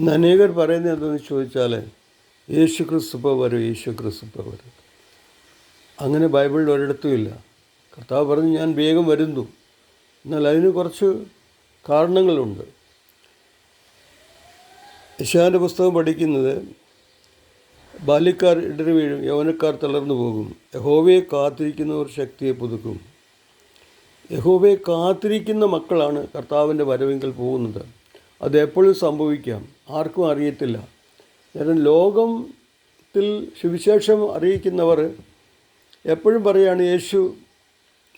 ഇന്ന് അനേകർ പറയുന്നത് എന്തെന്ന് ചോദിച്ചാൽ യേശു ക്രിസ്തു ഇപ്പോൾ വരും, യേശു ക്രിസ്തു ഇപ്പോൾ വരും. അങ്ങനെ ബൈബിളിൽ ഒരിടത്തും ഇല്ല. കർത്താവ് പറഞ്ഞു ഞാൻ വേഗം വരുന്നു. എന്നാൽ അതിന് കുറച്ച് കാരണങ്ങളുണ്ട്. യെശയ്യാവിൻ്റെ പുസ്തകം പഠിക്കുന്നത് ബാല്യക്കാർ ഇടറി വീഴും, യൗവനക്കാർ തളർന്നു പോകും, യഹോവയെ കാത്തിരിക്കുന്നവർ ശക്തിയെ പുതുക്കും. യഹോവയെ കാത്തിരിക്കുന്ന മക്കളാണ് കർത്താവിൻ്റെ വരവെങ്കിൽ പോകുന്നത്. അത് എപ്പോഴും സംഭവിക്കാം, ആർക്കും അറിയത്തില്ല. കാരണം ലോകത്തിൽ സുവിശേഷം അറിയിക്കുന്നവർ എപ്പോഴും പറയുകയാണ് യേശു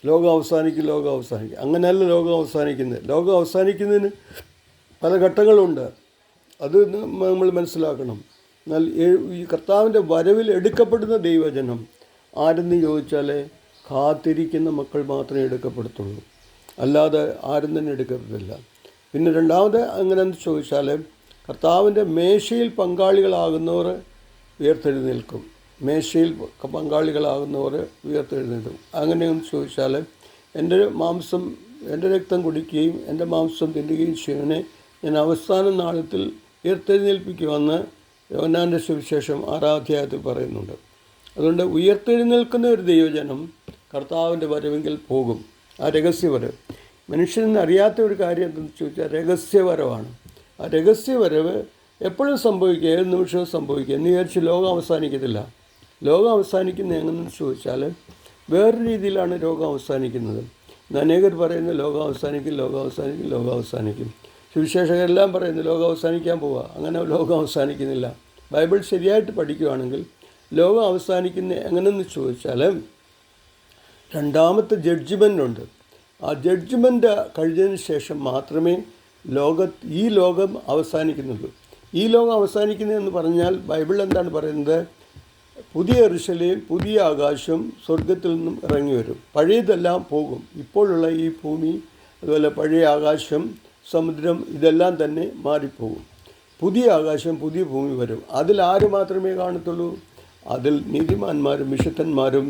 ലോകം അവസാനിക്കും, ലോകം അവസാനിക്കും. അങ്ങനെയല്ല ലോകം അവസാനിക്കുന്നത്. ലോകം അവസാനിക്കുന്നതിന് പല ഘട്ടങ്ങളുണ്ട്, അത് നമ്മൾ മനസ്സിലാക്കണം. എന്നാൽ ഈ കർത്താവിൻ്റെ വരവിൽ എടുക്കപ്പെടുന്ന ദൈവജനം ആരെന്ന് ചോദിച്ചാൽ കാത്തിരിക്കുന്ന മക്കൾ മാത്രമേ എടുക്കപ്പെടുത്തുള്ളൂ, അല്ലാതെ ആരും തന്നെ എടുക്കപ്പെടില്ല. പിന്നെ രണ്ടാമത് എങ്ങനെയെന്ന് ചോദിച്ചാൽ കർത്താവിൻ്റെ മേശയിൽ പങ്കാളികളാകുന്നവർ ഉയർത്തെഴുന്നേൽക്കും. മേശയിൽ പങ്കാളികളാകുന്നവർ ഉയർത്തെഴുന്നേൽക്കും. അങ്ങനെയെന്ന് ചോദിച്ചാൽ എൻ്റെ രക്തം കുടിക്കുകയും എൻ്റെ മാംസം തിന്നുകയും ചെയ്യുന്നതിനെ ഞാൻ അവസാന നാളത്തിൽ ഉയർത്തെഴുന്നേൽപ്പിക്കുമെന്ന് യോഹന്നാൻ്റെ സുവിശേഷം 6-ാം അധ്യായത്തിൽ പറയുന്നുണ്ട്. അതുകൊണ്ട് ഉയർത്തെഴുന്നേൽക്കുന്ന ഒരു ദൈവജനം കർത്താവിൻ്റെ വരവെങ്കിൽ പോകും. ആ രഹസ്യവരവ് മനുഷ്യന് അറിയാത്ത ഒരു കാര്യം എന്തെന്ന് ചോദിച്ചാൽ രഹസ്യവരവാണ്. ആ രഹസ്യവരവ് എപ്പോഴും സംഭവിക്കുക, ഏത് നിമിഷവും സംഭവിക്കുക. എന്ന് വിചാരിച്ച് ലോകം അവസാനിക്കത്തില്ല. ലോകം അവസാനിക്കുന്നത് എങ്ങനെയെന്ന് ചോദിച്ചാൽ വേറൊരു രീതിയിലാണ് ലോകം അവസാനിക്കുന്നത്. അനേകർ പറയുന്നത് ലോകം അവസാനിക്കും, ലോകം അവസാനിക്കും, ലോകം അവസാനിക്കും. സുവിശേഷകരെല്ലാം പറയുന്നു ലോകം അവസാനിക്കാൻ പോവുക. അങ്ങനെ ലോകം അവസാനിക്കുന്നില്ല. ബൈബിൾ ശരിയായിട്ട് പഠിക്കുകയാണെങ്കിൽ ലോകം അവസാനിക്കുന്ന എങ്ങനെയെന്ന് ചോദിച്ചാൽ രണ്ടാമത്തെ ജഡ്ജ്മെൻ്റുണ്ട്. ആ ജഡ്ജ്മെൻ്റ് കഴിഞ്ഞതിന് ശേഷം മാത്രമേ ഈ ലോകം അവസാനിക്കുന്നുള്ളൂ. ഈ ലോകം അവസാനിക്കുന്നതെന്ന് പറഞ്ഞാൽ ബൈബിൾ എന്താണ് പറയുന്നത്? പുതിയ യെരൂശലേം, പുതിയ ആകാശം സ്വർഗത്തിൽ നിന്നും ഇറങ്ങി വരും. പഴയതെല്ലാം പോകും. ഇപ്പോഴുള്ള ഈ ഭൂമി, അതുപോലെ പഴയ ആകാശം, സമുദ്രം, ഇതെല്ലാം തന്നെ മാറിപ്പോകും. പുതിയ ആകാശം, പുതിയ ഭൂമി വരും. അതിൽ ആര് മാത്രമേ കാണത്തുള്ളൂ? അതിൽ നീതിമാന്മാരും വിശുദ്ധന്മാരും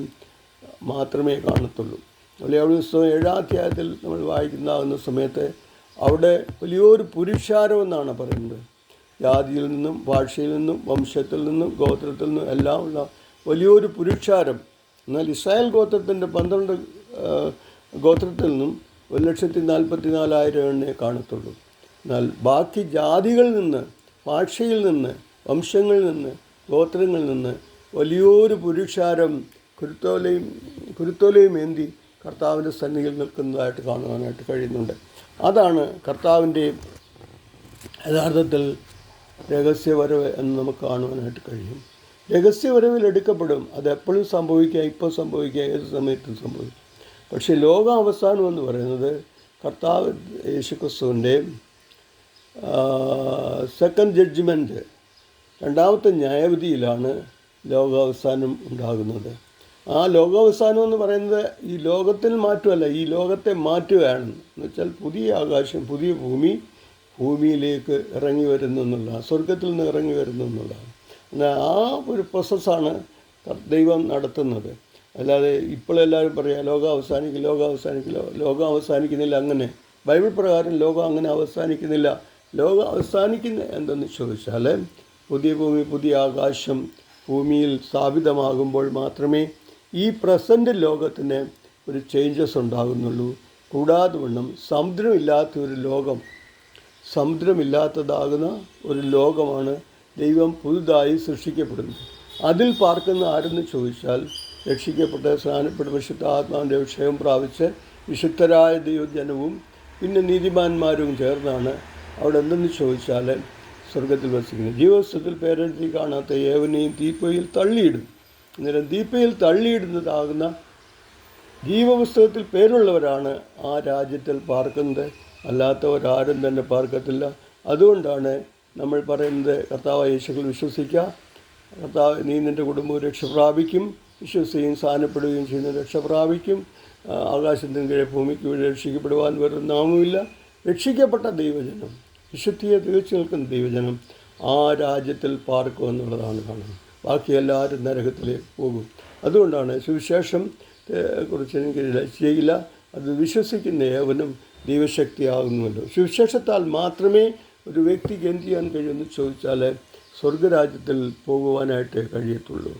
മാത്രമേ കാണത്തുള്ളൂ. അവിടെ പുസ്തകം 7-ാം അധ്യായത്തിൽ നമ്മൾ വായിക്കുന്ന സമയത്ത് അവിടെ വലിയൊരു പുരുഷാരമെന്നാണ് പറയുന്നത്. ജാതിയിൽ നിന്നും, ഭാഷയിൽ നിന്നും, വംശത്തിൽ നിന്നും, ഗോത്രത്തിൽ നിന്നും എല്ലാം ഉള്ള വലിയൊരു പുരുഷാരം. എന്നാൽ ഇസ്രായേൽ ഗോത്രത്തിൻ്റെ 12 ഗോത്രത്തിൽ നിന്നും 1,44,000 എണ്ണേ കാണത്തുള്ളൂ. എന്നാൽ ബാക്കി ജാതികളിൽ നിന്ന്, ഭാഷയിൽ നിന്ന്, വംശങ്ങളിൽ നിന്ന്, ഗോത്രങ്ങളിൽ നിന്ന് വലിയൊരു പുരുഷാരം കുരുത്തോലയും ഏന്തി കർത്താവിൻ്റെ സന്നിധിയിൽ നിൽക്കുന്നതായിട്ട് കാണുവാനായിട്ട് കഴിയുന്നുണ്ട്. അതാണ് കർത്താവിൻ്റെ യഥാർത്ഥത്തിൽ രഹസ്യവരവ് എന്ന് നമുക്ക് കാണുവാനായിട്ട് കഴിയും. രഹസ്യവരവിൽ എടുക്കപ്പെടും. അത് എപ്പോഴും സംഭവിക്കുക, ഇപ്പോൾ സംഭവിക്കുക, ഏത് സമയത്തും സംഭവിക്കും. പക്ഷേ ലോകാവസാനം എന്ന് പറയുന്നത് കർത്താവ് യേശുക്രിസ്തുവിൻ്റെ സെക്കൻഡ് ജഡ്ജ്മെൻറ്റ്, രണ്ടാമത്തെ ന്യായവിധിയിലാണ് ലോകാവസാനം ഉണ്ടാകുന്നത്. ആ ലോകാവസാനം എന്ന് പറയുന്നത് ഈ ലോകത്തിൽ മാറ്റുമല്ല, ഈ ലോകത്തെ മാറ്റുകയാണ്. എന്ന് വെച്ചാൽ പുതിയ ആകാശം, പുതിയ ഭൂമിയിലേക്ക് ഇറങ്ങി വരുന്നു എന്നുള്ളതാണ്, സ്വർഗത്തിൽ നിന്ന് ഇറങ്ങി വരുന്നു എന്നുള്ളതാണ്. എന്നാൽ ആ ഒരു പ്രോസസ്സാണ് ദൈവം നടത്തുന്നത്. അല്ലാതെ ഇപ്പോഴെല്ലാവരും പറയാം ലോകം അവസാനിക്കും, ലോകം അവസാനിക്കുന്നില്ല. അങ്ങനെ ബൈബിൾ പ്രകാരം ലോകം അങ്ങനെ അവസാനിക്കുന്നില്ല. ലോകം അവസാനിക്കുന്ന എന്തെന്ന് ചോദിച്ചാൽ പുതിയ ഭൂമി, പുതിയ ആകാശം ഭൂമിയിൽ സ്ഥാപിതമാകുമ്പോൾ മാത്രമേ ഈ പ്രസൻറ്റ് ലോകത്തിന് ഒരു ചേഞ്ചസ് ഉണ്ടാകുന്നുള്ളൂ. കൂടാതെ വണ്ണം സമുദ്രമില്ലാത്തതാകുന്ന ഒരു ലോകമാണ് ദൈവം പുതുതായി സൃഷ്ടിക്കപ്പെടുന്നത്. അതിൽ പാർക്കുന്ന ആരെന്ന് ചോദിച്ചാൽ രക്ഷിക്കപ്പെട്ട സ്നാനപ്പെട്ട വിശുദ്ധ ആത്മാവിൻ്റെ അഭിഷേകം പ്രാപിച്ച് വിശുദ്ധരായ ദൈവജനവും പിന്നെ നീതിമാന്മാരും ചേർന്നാണ് അവിടെ എന്തെന്ന് ചോദിച്ചാൽ സ്വർഗത്തിൽ വസിക്കുന്നത്. ജീവസ്വത്തിൽ പേരെഴുതി കാണാത്ത ഏവനെയും തീപ്പൊയിൽ തള്ളിയിടും. അന്നേരം തീപ്പൊയിൽ തള്ളിയിടുന്നതാകുന്ന ജീവപുസ്തകത്തിൽ പേരുള്ളവരാണ് ആ രാജ്യത്തിൽ പാർക്കുന്നത്. അല്ലാത്തവരാരും തന്നെ പാർക്കത്തില്ല. അതുകൊണ്ടാണ് നമ്മൾ പറയുന്നത് കർത്താവ് യേശുക്കൾ വിശ്വസിക്കുക, കർത്താവ് നീ നിൻ്റെ കുടുംബവും രക്ഷ പ്രാപിക്കും, വിശ്വസിക്കുകയും സ്ഥാനപ്പെടുകയും ചെയ്യുന്ന രക്ഷ പ്രാപിക്കും. ആകാശത്തിന് കീഴെ ഭൂമിക്ക് വഴി രക്ഷിക്കപ്പെടുവാൻ വേറൊരു നാമവുമില്ല. രക്ഷിക്കപ്പെട്ട ദൈവജനം, വിശുദ്ധിയെ തികച്ചു നിൽക്കുന്ന ദൈവജനം ആ രാജ്യത്തിൽ പാർക്കുമെന്നുള്ളതാണ് കാണുന്നത്. ബാക്കി എല്ലാവരും നരകത്തിലേക്ക് പോകും. അതുകൊണ്ടാണ് സുവിശേഷം കുറിച്ച് എനിക്ക് ചെയ്യില്ല, അത് വിശ്വസിക്കുന്ന ഏവനും ദൈവശക്തിയാകുന്നുവല്ലോ. സുവിശേഷത്താൽ മാത്രമേ ഒരു വ്യക്തിക്ക് എന്ത് ചെയ്യാൻ കഴിയുമെന്ന് ചോദിച്ചാൽ സ്വർഗരാജ്യത്തിൽ പോകുവാനായിട്ട് കഴിയത്തുള്ളൂ.